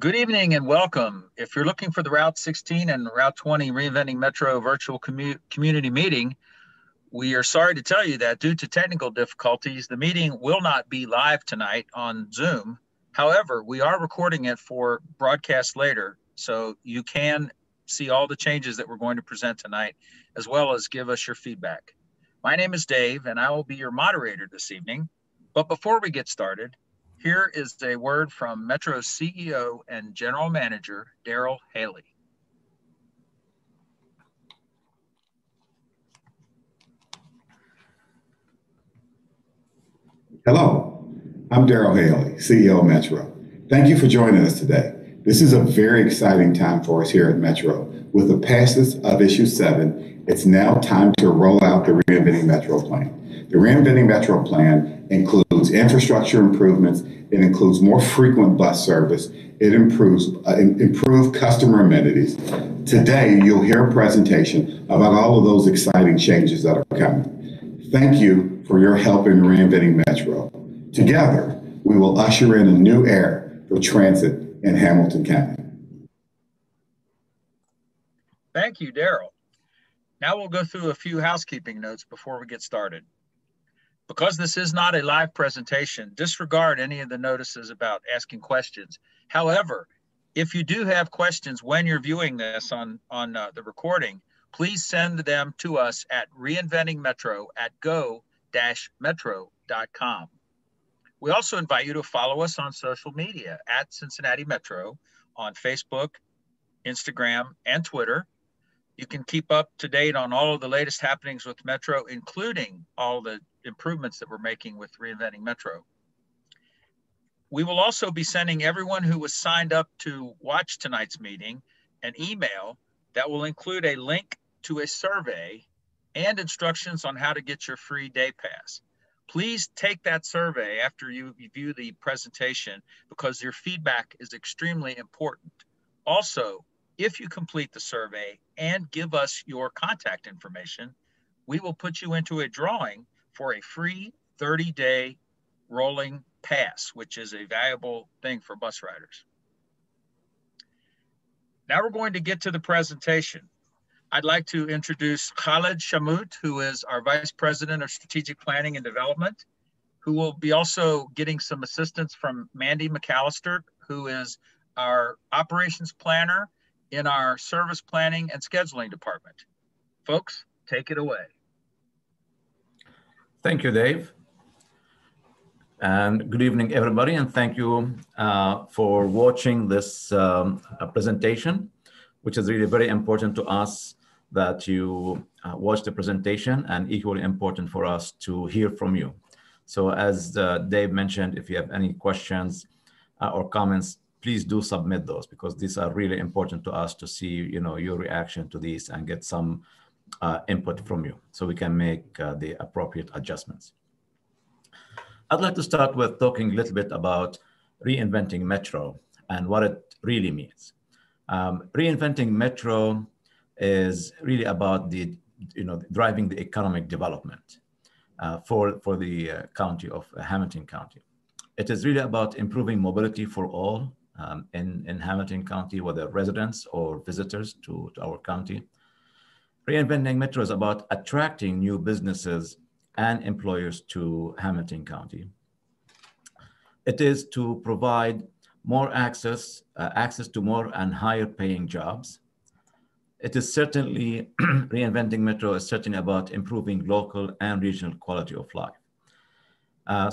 Good evening and welcome. If you're looking for the Route 16 and Route 20 Reinventing Metro virtual community meeting, we are sorry to tell you that due to technical difficulties, the meeting will not be live tonight on Zoom. However, we are recording it for broadcast later, so you can see all the changes that we're going to present tonight, as well as give us your feedback. My name is Dave, and I will be your moderator this evening. But before we get started, here is a word from Metro's CEO and General Manager, Daryl Haley. Hello, I'm Daryl Haley, CEO of Metro. Thank you for joining us today. This is a very exciting time for us here at Metro. With the passage of Issue 7, it's now time to roll out the Reinventing Metro plan. The Reinventing Metro plan includes infrastructure improvements. It includes more frequent bus service. It improves improved customer amenities. Today, you'll hear a presentation about all of those exciting changes that are coming. Thank you for your help in Reinventing Metro. Together, we will usher in a new era for transit in Hamilton County. Thank you, Daryl. Now we'll go through a few housekeeping notes before we get started. Because this is not a live presentation, disregard any of the notices about asking questions. However, if you do have questions when you're viewing this on the recording, please send them to us at reinventingmetro@go-metro.com. We also invite you to follow us on social media at Cincinnati Metro on Facebook, Instagram, and Twitter. You can keep up to date on all of the latest happenings with Metro, including all the improvements that we're making with Reinventing Metro. We will also be sending everyone who was signed up to watch tonight's meeting an email that will include a link to a survey and instructions on how to get your free day pass. Please take that survey after you view the presentation because your feedback is extremely important. Also, if you complete the survey and give us your contact information, we will put you into a drawing for a free 30-day rolling pass, which is a valuable thing for bus riders. Now we're going to get to the presentation. I'd like to introduce Khaled Shamut, who is our Vice President of Strategic Planning and Development, who will be also getting some assistance from Mandy McAllister, who is our Operations Planner in our Service Planning and Scheduling Department. Folks, take it away. Thank you, Dave. And good evening, everybody, and thank you for watching this presentation, which is really very important to us that you watch the presentation, and equally important for us to hear from you. So as Dave mentioned, if you have any questions or comments, please do submit those, because these are really important to us to see, your reaction to these and get some input from you so we can make the appropriate adjustments. I'd like to start with talking a little bit about Reinventing Metro and what it really means. Reinventing Metro is really about driving the economic development for the county of Hamilton County. It is really about improving mobility for all in Hamilton County, whether residents or visitors to our county. Reinventing Metro is about attracting new businesses and employers to Hamilton County. It is to provide more access to more and higher paying jobs. It is certainly, Reinventing Metro is certainly about improving local and regional quality of life.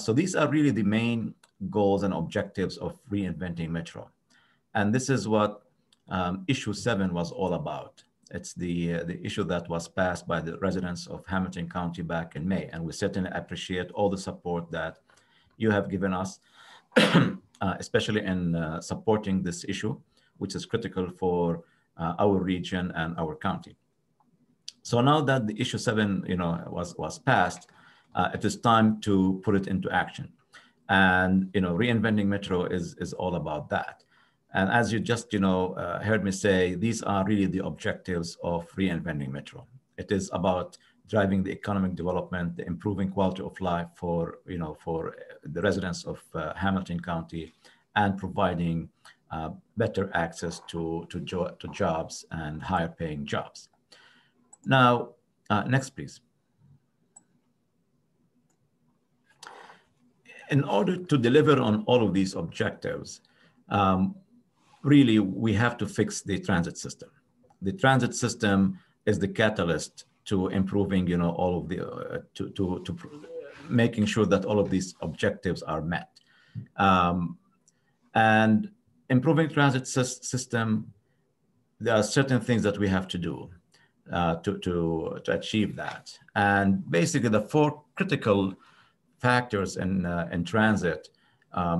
So these are really the main goals and objectives of Reinventing Metro. And this is what Issue 7 was all about. It's the issue that was passed by the residents of Hamilton County back in May. And we certainly appreciate all the support that you have given us, especially in supporting this issue, which is critical for our region and our county. So now that the Issue 7 was passed, it is time to put it into action. And Reinventing Metro is all about that. And as you just heard me say, these are really the objectives of Reinventing Metro. It is about driving the economic development, the improving quality of life for the residents of Hamilton County, and providing better access to jobs and higher paying jobs. Now, next, please. In order to deliver on all of these objectives, really, we have to fix the transit system. The transit system is the catalyst to improving, all of the, to making sure that all of these objectives are met. And improving transit system, there are certain things that we have to do to achieve that. And basically, the four critical factors in transit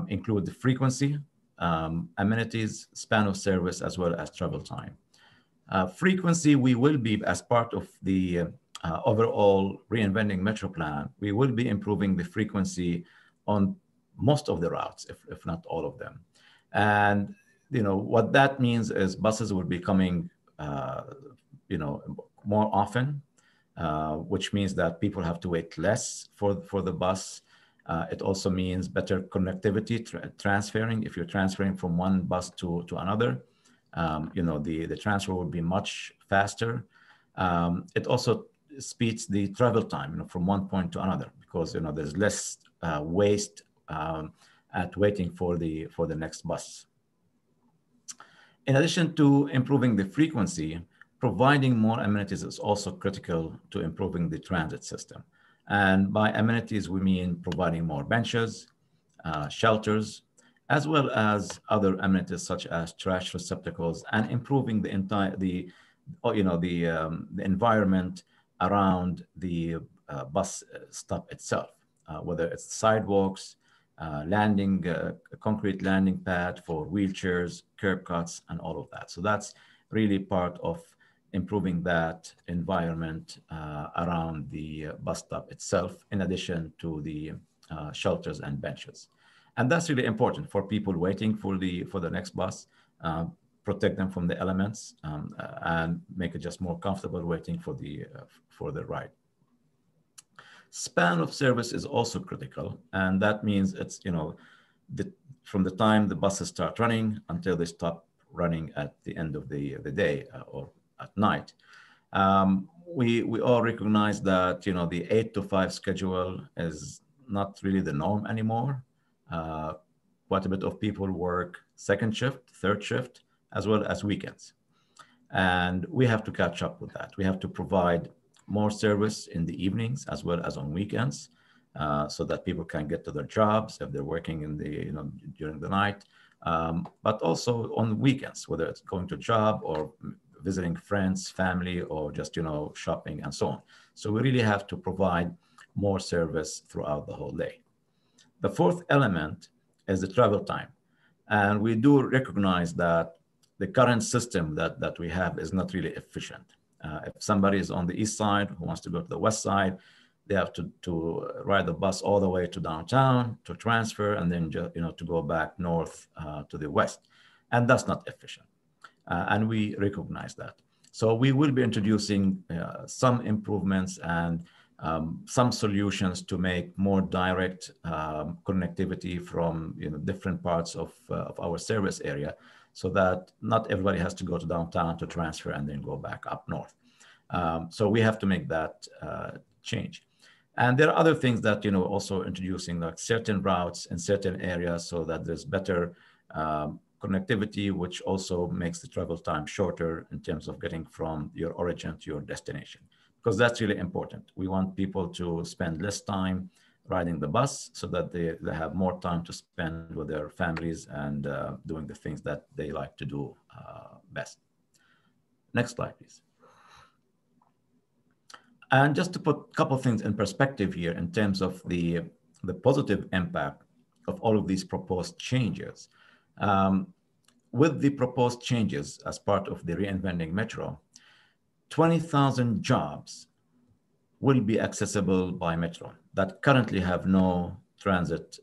include the frequency, amenities, span of service, as well as travel time. Frequency, we will be, as part of the overall Reinventing Metro plan, we will be improving the frequency on most of the routes, if not all of them. And what that means is buses will be coming more often, which means that people have to wait less for the bus. It also means better connectivity, transferring. If you're transferring from one bus to another, the transfer will be much faster. It also speeds the travel time, from one point to another, because there's less waste at waiting for the next bus. In addition to improving the frequency, providing more amenities is also critical to improving the transit system. And by amenities, we mean providing more benches, shelters, as well as other amenities such as trash receptacles, and improving the environment around the bus stop itself, whether it's sidewalks, concrete landing pad for wheelchairs, curb cuts, and all of that. So that's really part of improving that environment around the bus stop itself, in addition to the shelters and benches. And that's really important for people waiting for the next bus, protect them from the elements, and make it just more comfortable waiting for the ride. Span of service is also critical, and that means it's from the time the buses start running until they stop running at the end of the day or at night. We all recognize that the 8 to 5 schedule is not really the norm anymore. Quite a bit of people work second shift, third shift, as well as weekends. And we have to catch up with that. We have to provide more service in the evenings as well as on weekends, so that people can get to their jobs if they're working in during the night, but also on weekends, whether it's going to a job or visiting friends, family, or just shopping and so on. So we really have to provide more service throughout the whole day. The fourth element is the travel time. And we do recognize that the current system that we have is not really efficient. If somebody is on the east side who wants to go to the west side, they have to ride the bus all the way to downtown to transfer, and then to go back north to the west. And that's not efficient. And we recognize that. So we will be introducing some improvements and some solutions to make more direct connectivity from different parts of our service area, so that not everybody has to go to downtown to transfer and then go back up north. So we have to make that change. And there are other things that also introducing, like certain routes in certain areas, so that there's better connectivity, which also makes the travel time shorter in terms of getting from your origin to your destination, because that's really important. We want people to spend less time riding the bus, so that they have more time to spend with their families and doing the things that they like to do best. Next slide, please. And just to put a couple of things in perspective here in terms of the positive impact of all of these proposed changes. With the proposed changes as part of the Reinventing Metro, 20,000 jobs will be accessible by Metro that currently have no transit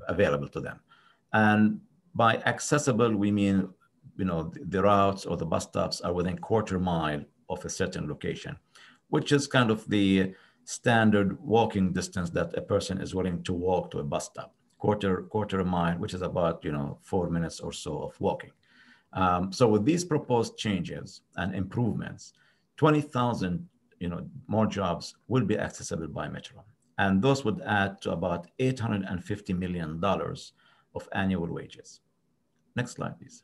available to them. And by accessible, we mean the routes or the bus stops are within quarter mile of a certain location, which is kind of the standard walking distance that a person is willing to walk to a bus stop. quarter a mile, which is about 4 minutes or so of walking. So with these proposed changes and improvements, 20,000 more jobs will be accessible by Metro, and those would add to about $850 million of annual wages. Next slide, please.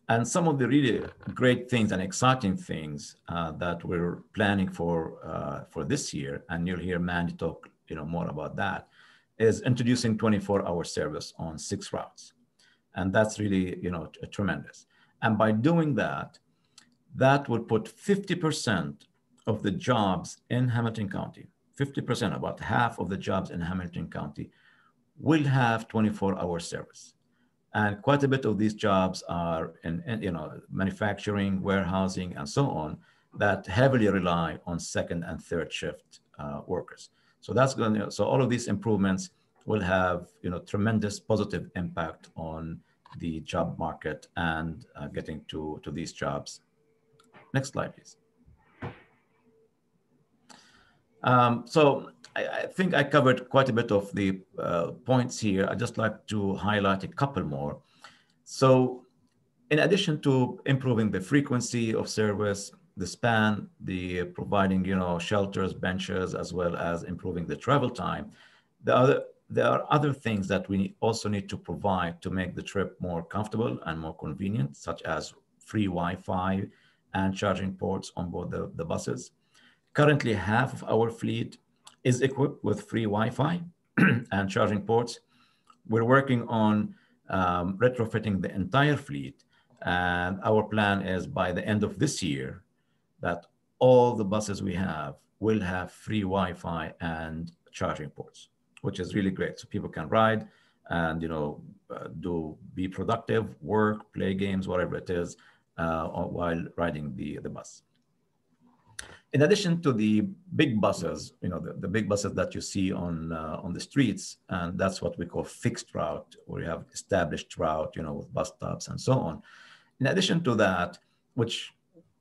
And some of the really great things and exciting things that we're planning for this year, and you'll hear Mandy talk more about that, is introducing 24-hour service on 6 routes. And that's really tremendous. And by doing that, that would put 50% of the jobs in Hamilton County, 50%, about half of the jobs in Hamilton County, will have 24-hour service. And quite a bit of these jobs are in manufacturing, warehousing, and so on, that heavily rely on second and third shift workers. So that's going to, so all of these improvements will have tremendous positive impact on the job market and getting to these jobs. Next slide, please. So I think I covered quite a bit of the points here. I'd just like to highlight a couple more. So in addition to improving the frequency of service, the span, the providing shelters, benches, as well as improving the travel time, there are other things that we also need to provide to make the trip more comfortable and more convenient, such as free Wi-Fi and charging ports on board the buses. Currently, half of our fleet is equipped with free Wi-Fi and charging ports. We're working on retrofitting the entire fleet. And our plan is by the end of this year that all the buses we have will have free Wi-Fi and charging ports, which is really great. So people can ride and be productive, work, play games, whatever it is, while riding the bus. In addition to the big buses, the big buses that you see on the streets, and that's what we call fixed route, where you have established route, with bus stops and so on. In addition to that, which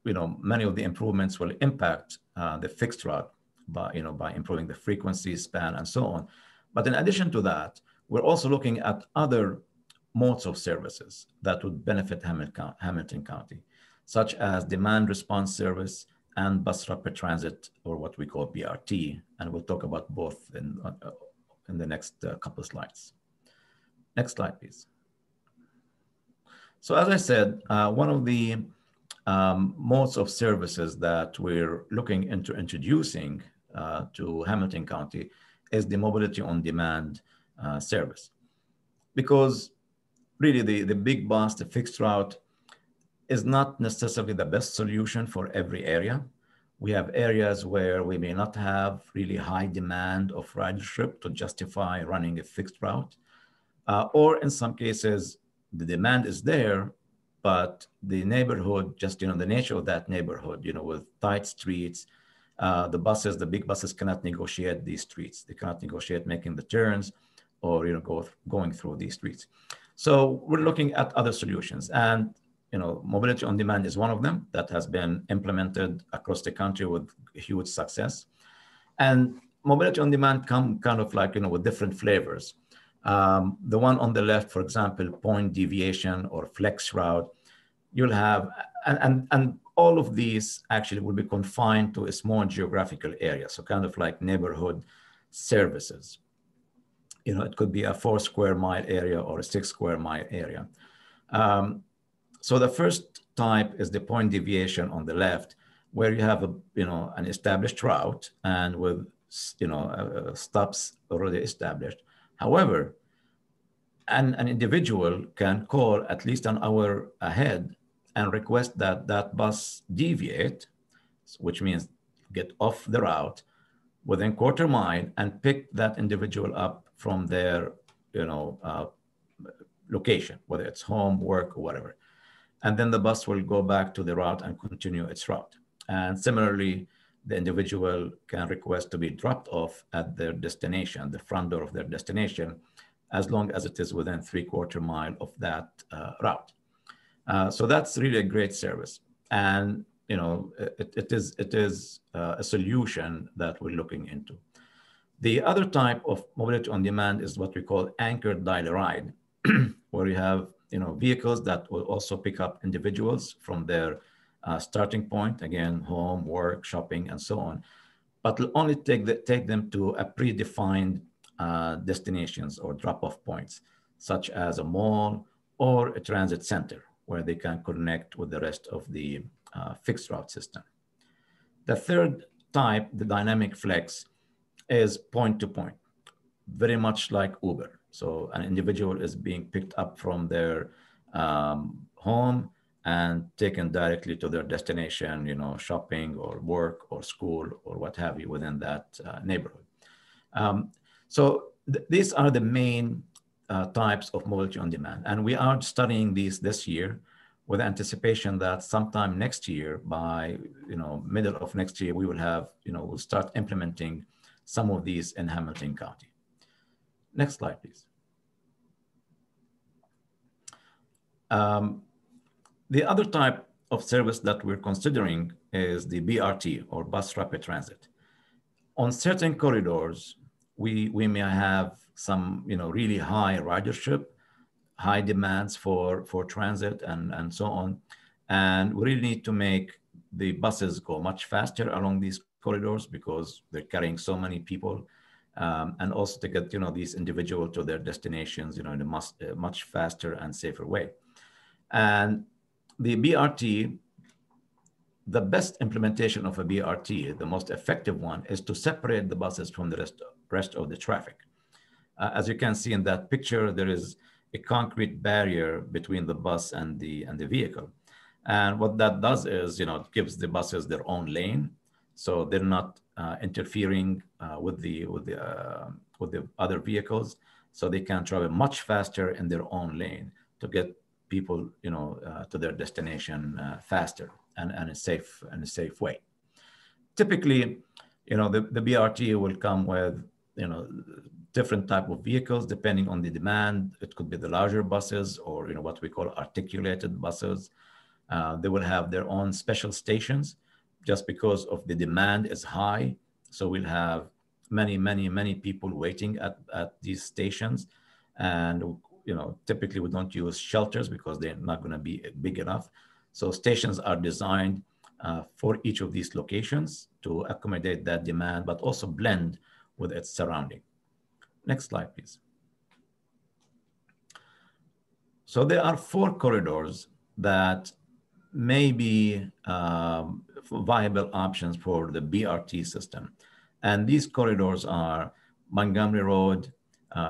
many of the improvements will impact the fixed route by improving the frequency, span, and so on. But in addition to that, we're also looking at other modes of services that would benefit Hamilton County, such as demand response service and bus rapid transit, or what we call BRT. And we'll talk about both in the next couple of slides. Next slide, please. So as I said, one of the modes of services that we're looking into introducing to Hamilton County is the mobility on demand service. Because really the big bus, the fixed route, is not necessarily the best solution for every area. We have areas where we may not have really high demand of ridership to justify running a fixed route. Or in some cases, the demand is there, but the neighborhood, just the nature of that neighborhood, with tight streets, the big buses cannot negotiate these streets. They cannot negotiate making the turns or going through these streets. So we're looking at other solutions, and mobility on demand is one of them that has been implemented across the country with huge success. And mobility on demand come kind of like with different flavors. The one on the left, for example, point deviation or flex route, you'll have, and all of these actually will be confined to a small geographical area. So kind of like neighborhood services. It could be a 4 square mile area or a 6 square mile area. So the first type is the point deviation on the left, where you have an established route and with stops already established. However, an individual can call at least an hour ahead and request that that bus deviate, which means get off the route within quarter mile and pick that individual up from their location, whether it's home, work, or whatever. And then the bus will go back to the route and continue its route. And similarly, the individual can request to be dropped off at their destination, the front door of their destination, as long as it is within 3/4 mile of that route. So that's really a great service. And it is a solution that we're looking into. The other type of mobility on demand is what we call anchored daily ride, where you have vehicles that will also pick up individuals from their starting point, again, home, work, shopping, and so on, but will only take them to a predefined destinations or drop-off points, such as a mall or a transit center, where they can connect with the rest of the fixed route system. The third type, the dynamic flex, is point to point, very much like Uber. So an individual is being picked up from their home and taken directly to their destination, shopping or work or school or what have you within that neighborhood. So these are the main types of mobility on demand. And we are studying these this year with anticipation that sometime next year, by middle of next year, we will have, we'll start implementing some of these in Hamilton County. Next slide, please. The other type of service that we're considering is the BRT, or bus rapid transit. On certain corridors, we may have some really high ridership, high demands for transit and so on. And we really need to make the buses go much faster along these corridors because they're carrying so many people. And also to get these individuals to their destinations in a much faster and safer way. And the BRT, the best implementation of a BRT, the most effective one, is to separate the buses from the rest of the traffic. As you can see in that picture, there is a concrete barrier between the bus and the vehicle. And what that does is, it gives the buses their own lane, so they're not interfering with the other vehicles, so they can travel much faster in their own lane to get people, to their destination faster and in a safe way. Typically, the BRT will come with, different type of vehicles depending on the demand. It could be the larger buses or, what we call articulated buses. They will have their own special stations just because of the demand is high. So we'll have many people waiting at these stations. And, typically we don't use shelters because they're not going to be big enough. So stations are designed for each of these locations to accommodate that demand, but also blend with its surrounding. Next slide, please. So there are 4 corridors that may be viable options for the BRT system. And these corridors are Montgomery Road,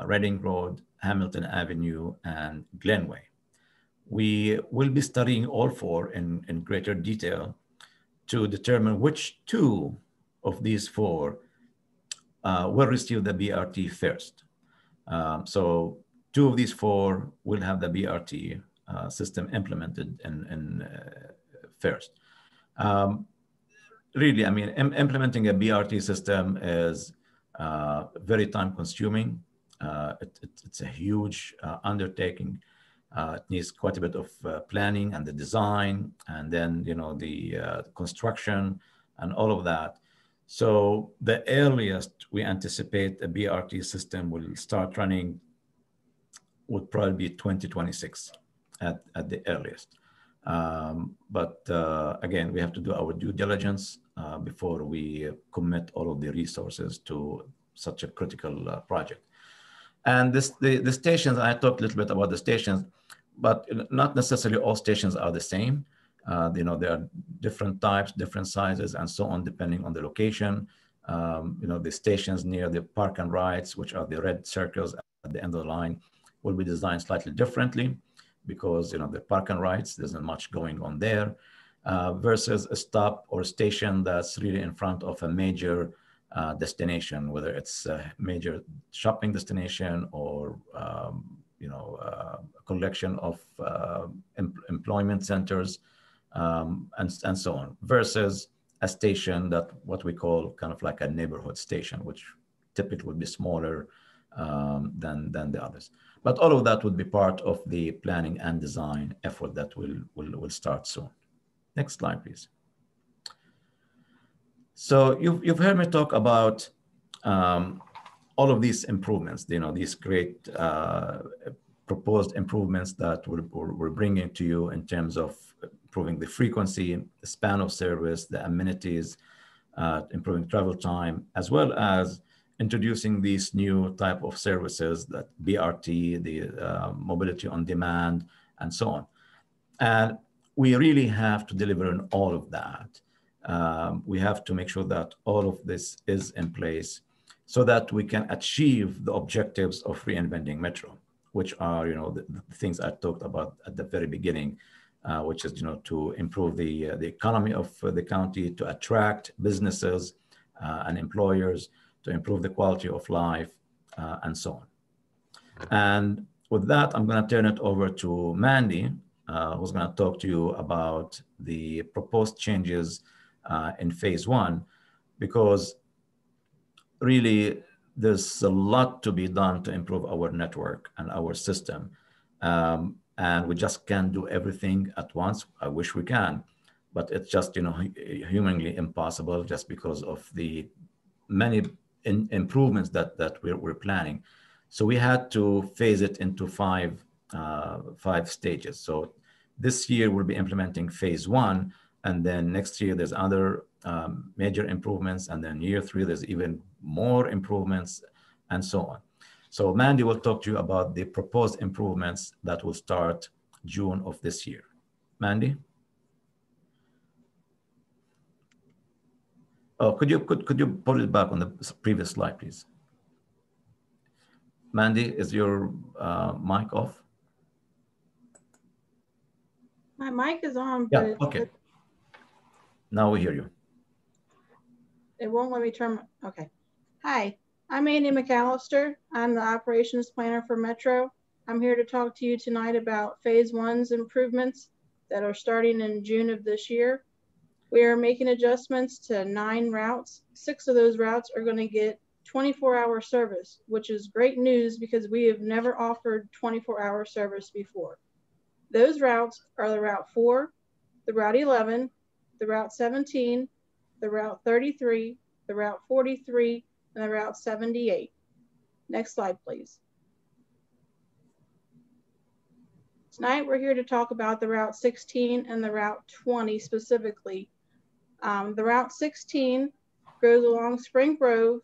Reading Road, Hamilton Avenue, and Glenway. We will be studying all 4 in greater detail to determine which 2 of these 4 will receive the BRT first. So 2 of these 4 will have the BRT system implemented in first. Really, I mean, implementing a BRT system is very time consuming. It's a huge undertaking. It needs quite a bit of planning and the design, and then the construction and all of that. So the earliest we anticipate a BRT system will start running would probably be 2026 at the earliest. But again, we have to do our due diligence before we commit all of the resources to such a critical project. And the stations, I talked a little bit about the stations, but not necessarily all stations are the same. There are different types, different sizes, and so on, depending on the location. The stations near the park and rides, which are the red circles at the end of the line, will be designed slightly differently because the park and rides, there's not much going on there, versus a stop or station that's really in front of a major destination, whether it's a major shopping destination or a collection of employment centers, and so on, versus a station that what we call kind of like a neighborhood station, which typically would be smaller than the others. But all of that would be part of the planning and design effort that will start soon. Next slide, please. So you've heard me talk about all of these improvements, these great proposed improvements that we're bringing to you in terms of improving the frequency, the span of service, the amenities, improving travel time, as well as introducing these new type of services, that BRT, the mobility on demand, and so on. And we really have to deliver on all of that. We have to make sure that all of this is in place so that we can achieve the objectives of Reinventing Metro, which are, the things I talked about at the very beginning, which is, to improve the economy of the county, to attract businesses and employers, to improve the quality of life, and so on. And with that, I'm going to turn it over to Mandy, who's going to talk to you about the proposed changes in phase one, because really there's a lot to be done to improve our network and our system. And we just can't do everything at once. I wish we can, but it's just, humanly impossible, just because of the many improvements that we're planning. So we had to phase it into five stages. So this year we'll be implementing phase one, and then next year there's other major improvements, and then year three there's even more improvements, and so on. So Mandy will talk to you about the proposed improvements that will start June of this year. Mandy? Oh, could you put it back on the previous slide, please? Mandy, is your mic off? My mic is on, yeah, but okay. Now we hear you. It won't let me turn. Okay. Hi, I'm Andy McAllister. I'm the operations planner for Metro. I'm here to talk to you tonight about phase one's improvements that are starting in June of this year. We are making adjustments to 9 routes. 6 of those routes are going to get 24-hour service, which is great news because we have never offered 24-hour service before. Those routes are the Route 4, the Route 11, the Route 17, the Route 33, the Route 43, and the Route 78. Next slide, please. Tonight, we're here to talk about the Route 16 and the Route 20 specifically. The Route 16 goes along Spring Grove,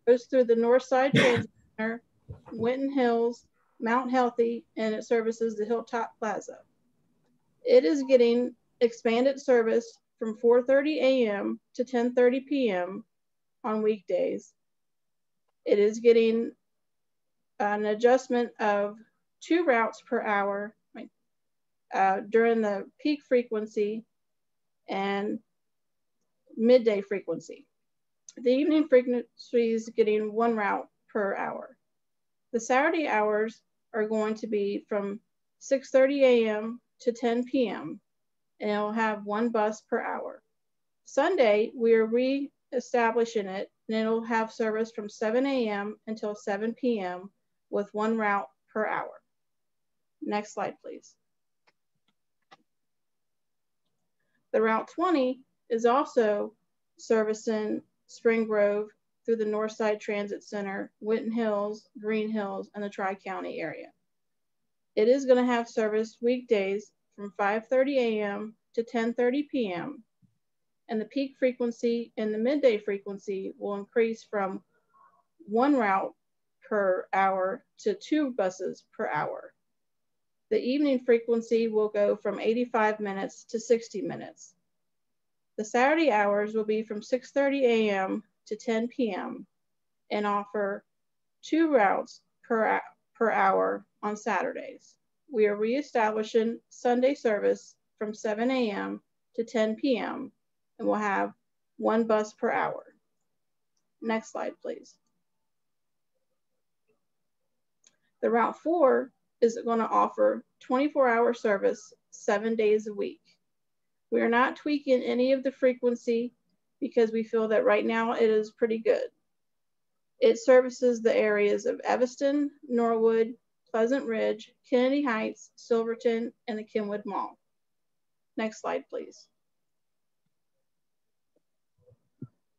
goes through the North Side Transit Center, Winton Hills, Mount Healthy, and it services the Hilltop Plaza. It is getting expanded service from 4:30 a.m. to 10:30 p.m. on weekdays. It is getting an adjustment of 2 routes per hour during the peak frequency and midday frequency. The evening frequency is getting 1 route per hour. The Saturday hours are going to be from 6:30 a.m. to 10 p.m. and it'll have 1 bus per hour. Sunday, we are re-establishing it and it'll have service from 7 a.m. until 7 p.m. with 1 route per hour. Next slide, please. The Route 20 is also servicing Spring Grove through the Northside Transit Center, Winton Hills, Green Hills, and the Tri-County area. It is going to have service weekdays from 5:30 a.m. to 10:30 p.m. and the peak frequency and the midday frequency will increase from 1 route per hour to 2 buses per hour. The evening frequency will go from 85 minutes to 60 minutes. The Saturday hours will be from 6:30 a.m. to 10 p.m. and offer 2 routes per hour on Saturdays. We are reestablishing Sunday service from 7 a.m. to 10 p.m. and we'll have 1 bus per hour. Next slide, please. The Route 4 is going to offer 24-hour service 7 days a week. We are not tweaking any of the frequency because we feel that right now it is pretty good. It services the areas of Evanston, Norwood, Pleasant Ridge, Kennedy Heights, Silverton, and the Kenwood Mall. Next slide, please.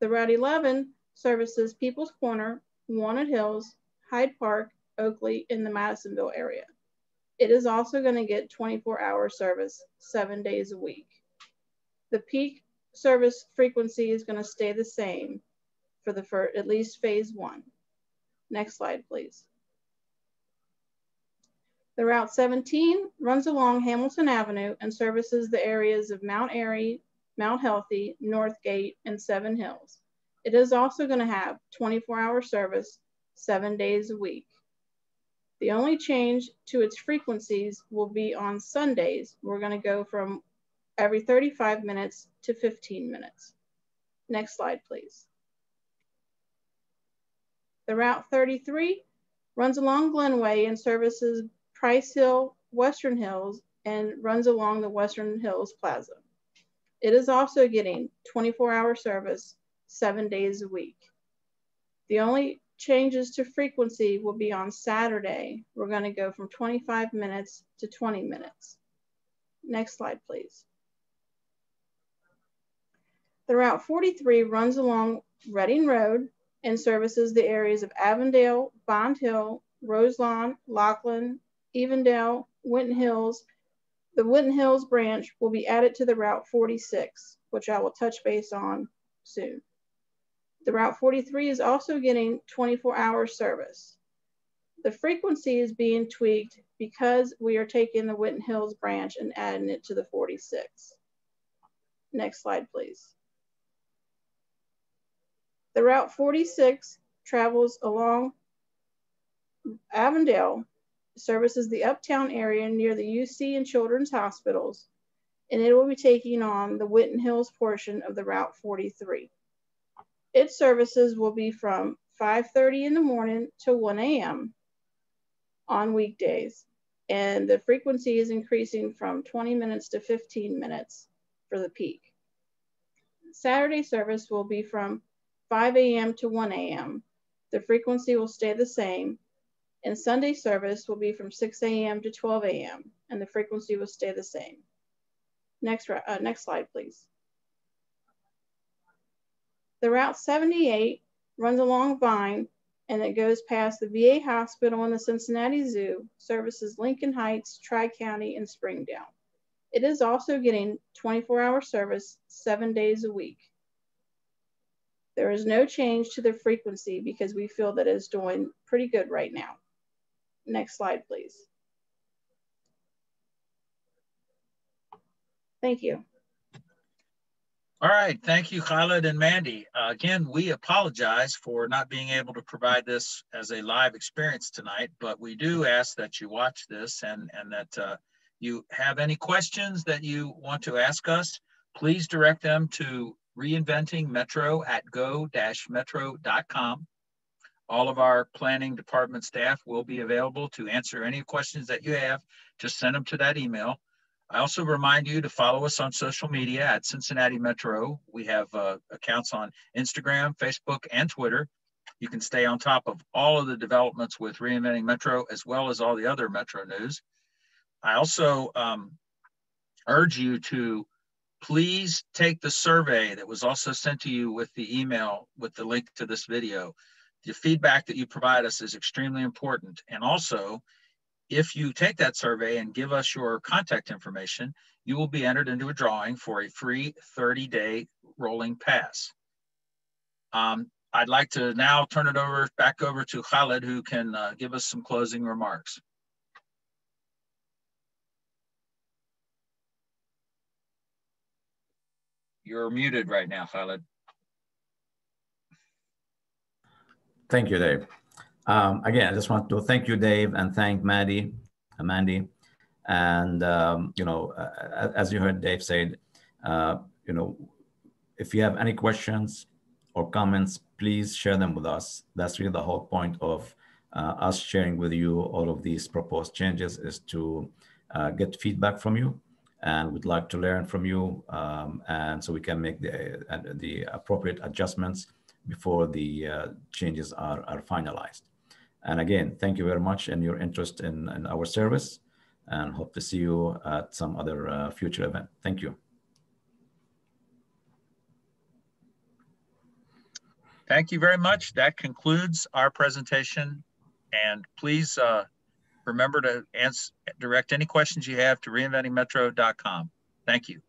The Route 11 services People's Corner, Walnut Hills, Hyde Park, Oakley, in the Madisonville area. It is also going to get 24-hour service 7 days a week. The peak service frequency is going to stay the same for at least phase 1. Next slide, please. The Route 17 runs along Hamilton Avenue and services the areas of Mount Airy, Mount Healthy, Northgate, and Seven Hills. It is also going to have 24-hour service 7 days a week. The only change to its frequencies will be on Sundays. We're going to go from every 35 minutes to 15 minutes. Next slide, please. The Route 33 runs along Glenway and services Price Hill, Western Hills, and runs along the Western Hills Plaza. It is also getting 24-hour service 7 days a week. The only changes to frequency will be on Saturday. We're going to go from 25 minutes to 20 minutes. Next slide, please. The Route 43 runs along Reading Road and services the areas of Avondale, Bond Hill, Roselawn, Lockland, Evendale, Winton Hills. The Winton Hills branch will be added to the Route 46, which I will touch base on soon. The Route 43 is also getting 24-hour service. The frequency is being tweaked because we are taking the Winton Hills branch and adding it to the 46. Next slide, please. The Route 46 travels along Avondale, services the uptown area near the UC and Children's Hospitals, and it will be taking on the Winton Hills portion of the Route 43. Its services will be from 5:30 in the morning to 1 a.m. on weekdays, and the frequency is increasing from 20 minutes to 15 minutes for the peak. Saturday service will be from 5 a.m. to 1 a.m. The frequency will stay the same, and Sunday service will be from 6 a.m. to 12 a.m., and the frequency will stay the same. Next slide, please. The Route 78 runs along Vine, and it goes past the VA Hospital and the Cincinnati Zoo, services Lincoln Heights, Tri-County, and Springdale. It is also getting 24-hour service 7 days a week. There is no change to the frequency because we feel that it's doing pretty good right now. Next slide, please. Thank you. All right, thank you, Khaled and Mandy. Again, we apologize for not being able to provide this as a live experience tonight, but we do ask that you watch this and that you have any questions that you want to ask us, please direct them to ReinventingMetro at go-metro.com. All of our planning department staff will be available to answer any questions that you have. Just send them to that email. I also remind you to follow us on social media at Cincinnati Metro. We have accounts on Instagram, Facebook, and Twitter. You can stay on top of all of the developments with Reinventing Metro, as well as all the other Metro news. I also urge you to please take the survey that was also sent to you with the email with the link to this video. The feedback that you provide us is extremely important. And also, if you take that survey and give us your contact information, you will be entered into a drawing for a free 30-day rolling pass. I'd like to now turn it back over to Khaled, who can give us some closing remarks. You're muted right now, Khaled. Thank you, Dave. Again, I just want to thank you, Dave, and thank Mandy. And, you know, as you heard Dave said, you know, if you have any questions or comments, please share them with us. That's really the whole point of us sharing with you all of these proposed changes, is to get feedback from you. And we'd like to learn from you, and so we can make the appropriate adjustments before the changes are finalized. And again, thank you very much and your interest in our service, and hope to see you at some other future event. Thank you. Thank you very much. That concludes our presentation. And please remember to direct any questions you have to reinventingmetro.com. Thank you.